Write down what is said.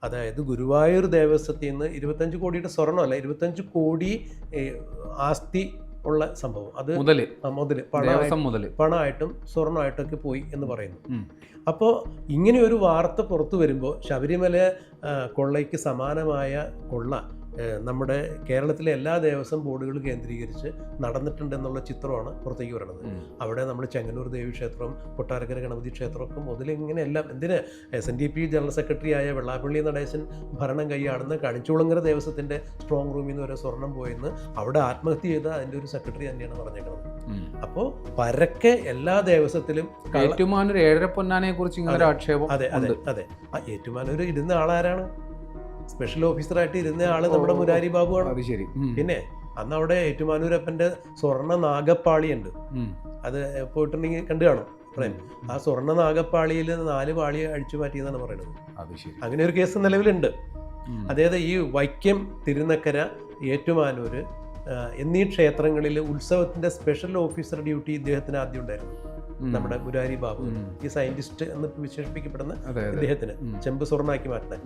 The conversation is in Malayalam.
അതായത് ഗുരുവായൂർ ദേവസ്വത്തിൽ നിന്ന് 25 കോടിയുടെ സ്വർണ്ണമല്ല, 25 കോടി ആസ്തി ഉള്ള സംഭവം. അത് മുതല് പണമായിട്ടും സ്വർണ്ണമായിട്ടൊക്കെ പോയി എന്ന് പറയുന്നു. അപ്പോൾ ഇങ്ങനെ ഒരു വാർത്ത പുറത്തു വരുമ്പോൾ ശബരിമല കൊള്ളയ്ക്ക് സമാനമായ കൊള്ള നമ്മുടെ കേരളത്തിലെ എല്ലാ ദേവസ്വം ബോർഡുകൾ കേന്ദ്രീകരിച്ച് നടന്നിട്ടുണ്ടെന്നുള്ള ചിത്രമാണ് പുറത്തേക്ക് വരുന്നത്. അവിടെ നമ്മൾ ചെങ്ങന്നൂർ ദേവീക്ഷേത്രം, കൊട്ടാരക്കര ഗണപതി ക്ഷേത്രമൊക്കെ മുതൽ ഇങ്ങനെയെല്ലാം എന്തിന് SNDP ജനറൽ സെക്രട്ടറി ആയ വെള്ളാപ്പള്ളി നടേശൻ ഭരണം കൈയാടുന്ന കണിച്ചുകുളങ്ങര ദേവസ്വത്തിൻ്റെ സ്ട്രോങ് റൂമിൽ നിന്ന് വരെ സ്വർണം പോയെന്ന് അവിടെ ആത്മഹത്യ ചെയ്ത അതിൻ്റെ ഒരു സെക്രട്ടറി തന്നെയാണ് പറഞ്ഞേക്കുന്നത്. അപ്പോൾ പരക്കെ എല്ലാ ദേവസ്വത്തിലും ഏറ്റുമാനൂർ ഏഴര പൊന്നാനയെ കുറിച്ച് ആക്ഷേപം. അതെ അതെ അതെ. ഏറ്റുമാനൂർ ഇരുന്ന ആളാരാണ്? സ്പെഷ്യൽ ഓഫീസറായിട്ട് ഇരുന്ന ആള് നമ്മുടെ മുരാരി ബാബുവാണ്. പിന്നെ അന്ന് അവിടെ ഏറ്റുമാനൂരപ്പന്റെ സ്വർണ്ണ നാഗപ്പാളിയുണ്ട്. അത് പോയിട്ടുണ്ടെങ്കിൽ കണ്ടു കാണും. ആ സ്വർണ്ണ നാഗപ്പാളിയിൽ 4 പാളി അഴിച്ചു മാറ്റിയെന്നാണ് പറയുന്നത്. അങ്ങനെ ഒരു കേസ് നിലവിലുണ്ട്. അതായത് ഈ വൈക്കം, തിരുനക്കര, ഏറ്റുമാനൂര് എന്നീ ക്ഷേത്രങ്ങളിൽ ഉത്സവത്തിന്റെ സ്പെഷ്യൽ ഓഫീസർ ഡ്യൂട്ടി ഇദ്ദേഹത്തിന് ആദ്യം ഉണ്ടായിരുന്നു. നമ്മുടെ മുരാരി ബാബു, ഈ സയന്റിസ്റ്റ് എന്ന് വിശേഷിപ്പിക്കപ്പെടുന്ന ഇദ്ദേഹത്തിന് ചെമ്പ് സ്വർണ്ണാക്കി മാറ്റാൻ.